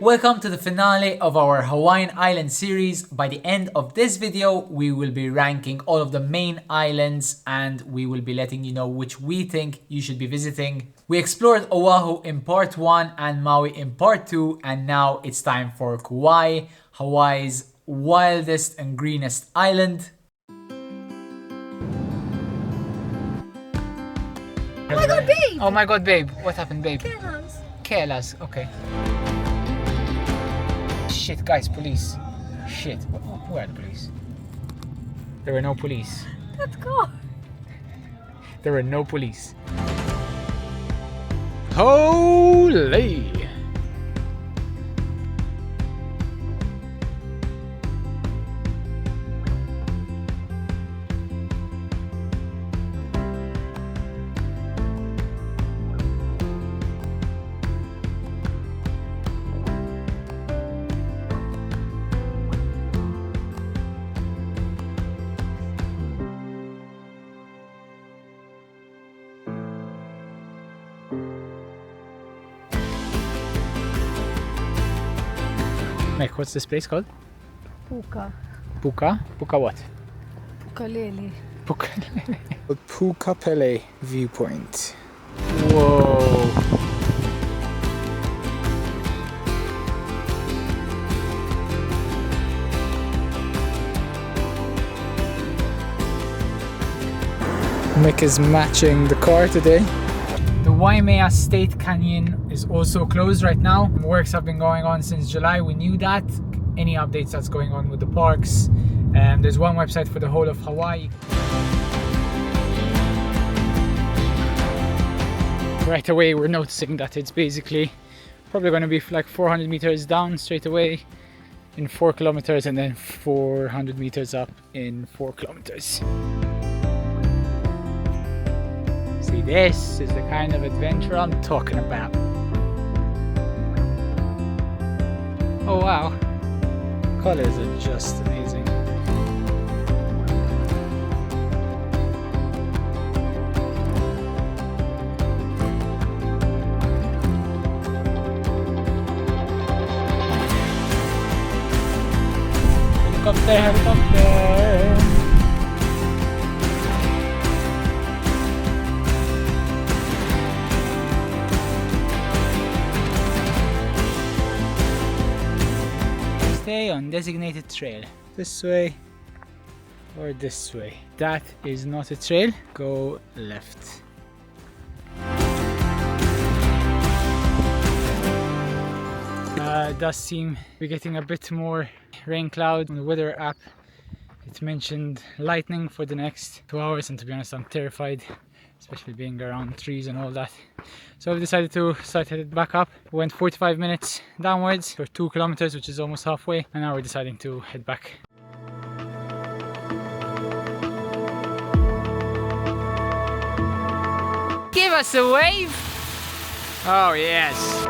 Welcome to the finale of our Hawaiian Island series. By the end of this video, we will be ranking all of the main islands and we will be letting you know which we think you should be visiting. We explored Oahu in part 1 and Maui in part 2, and now it's time for Kauai, Hawaii's wildest and greenest island. Oh my god, babe! Oh my god, babe. What happened, babe? Kealas. Okay. Shit, guys, police. Shit. Who are the police? There were no police. Let's go. There were no police. Holy! Mike, what's this place called? Pu'u'ka. Pu'u'ka? Pu'u'ka what? Pu'u'ka. Pu'u'ka. Pu'u'ka Pele viewpoint. Whoa. Mick is matching the car today. The Waimea State Canyon is also closed right now. Works have been going on since July. We knew that. Any updates that's going on with the parks. There's one website for the whole of Hawaii. Right away we're noticing that it's basically probably going to be like 400 meters down straight away in 4 kilometers and then 400 meters up in 4 kilometers. See, this is the kind of adventure I'm talking about. Oh wow, colors are just amazing. Helicopter, helicopter. Stay on designated trail. This way or this way. That is not a trail. Go left. It does seem we're getting a bit more rain cloud. On the weather app it mentioned lightning for the next 2 hours, and to be honest I'm terrified, especially being around trees and all that. So we decided to start headed back up. We went 45 minutes downwards for 2 kilometers, which is almost halfway, and now we're deciding to head back. Give us a wave! Oh yes!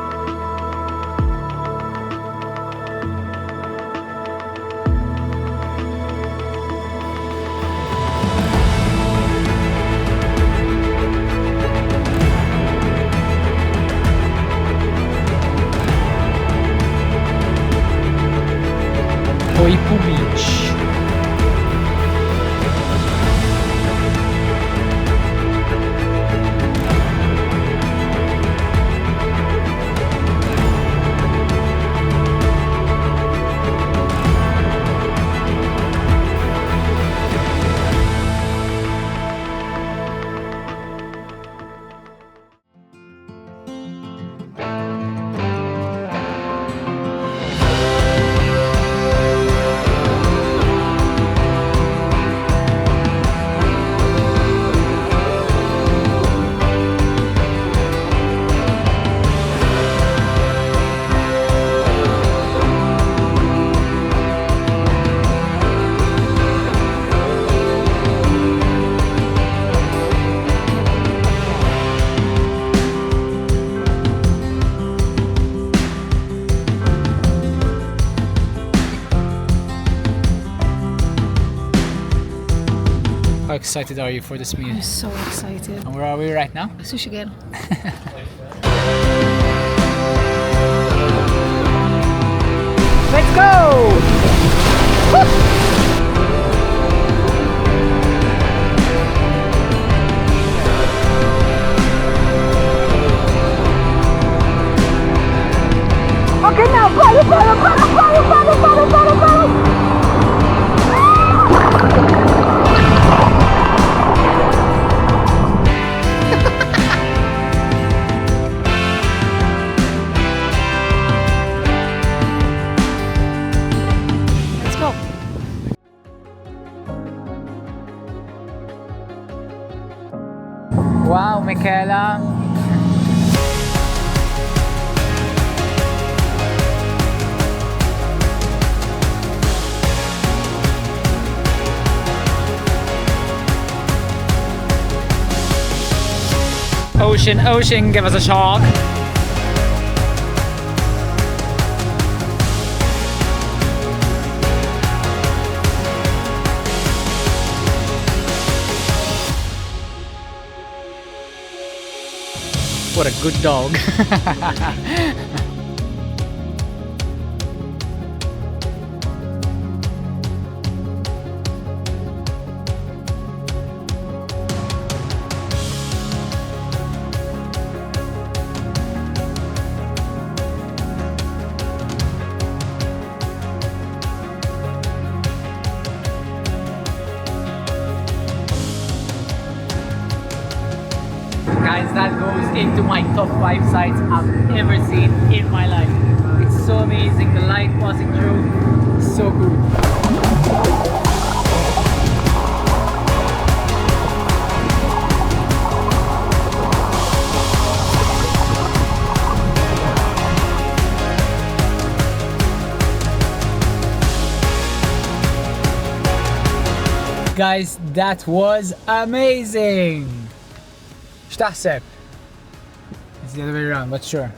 Poipu Beach. How excited are you for this meal? I'm so excited. And where are we right now? Sushi Girl. Let's go! Okay, now paddle. Let's go. Wow, Michaela. Ocean, give us a shark. What a good dog. Guys, that goes into my top 5 sites I've ever seen in my life. It's so amazing, the light passing through, so good. Guys, that was amazing! Stasep. It's the other way around, but sure.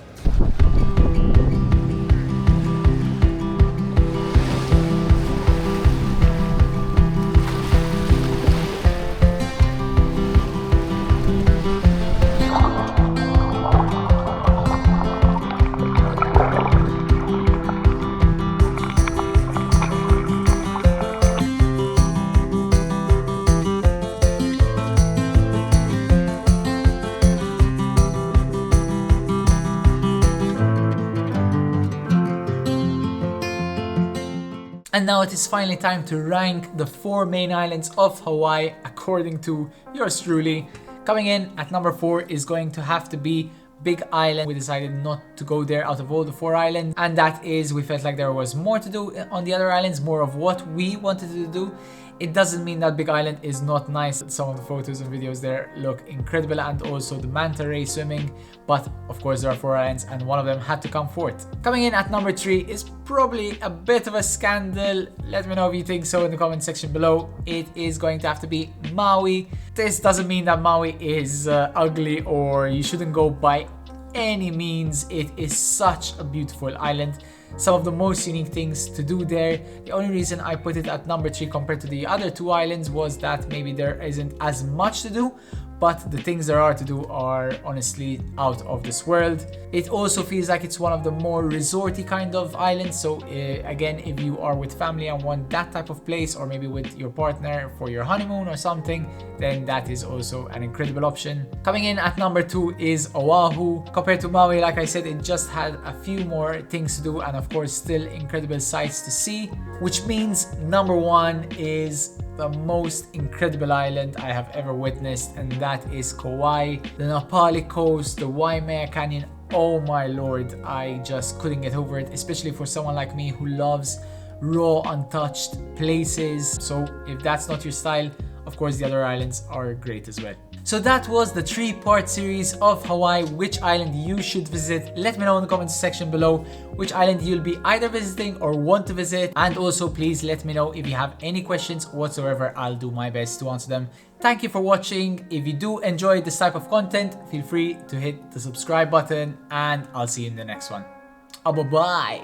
And now it is finally time to rank the 4 main islands of Hawaii according to yours truly. Coming in at number 4 is going to have to be Big Island. We decided not to go there out of all the 4 islands, and that is we felt like there was more to do on the other islands, more of what we wanted to do. It doesn't mean that Big Island is not nice. Some of the photos and videos there look incredible, and also the manta ray swimming, but of course there are 4 islands and one of them had to come fourth. Coming in at number 3 is probably a bit of a scandal. Let me know if you think so in the comment section below. It is going to have to be Maui. This doesn't mean that Maui is ugly or you shouldn't go by any means. It is such a beautiful island. Some of the most unique things to do there. The only reason I put it at number 3 compared to the other 2 islands was that maybe there isn't as much to do, but the things there are to do are honestly out of this world. It also feels like it's one of the more resorty kind of islands, so again, if you are with family and want that type of place, or maybe with your partner for your honeymoon or something, then that is also an incredible option. Coming in at number 2 is Oahu. Compared to Maui, like I said, it just had a few more things to do and of course still incredible sights to see, which means number 1 is the most incredible island I have ever witnessed, and that is Kauai. The Napali Coast, the Waimea Canyon, oh my lord, I just couldn't get over it, especially for someone like me who loves raw, untouched places. So if that's not your style, of course the other islands are great as well. So that was the 3-part series of Hawaii, which island you should visit. Let me know in the comments section below which island you'll be either visiting or want to visit. And also please let me know if you have any questions whatsoever. I'll do my best to answer them. Thank you for watching. If you do enjoy this type of content, feel free to hit the subscribe button and I'll see you in the next one. Bye-bye.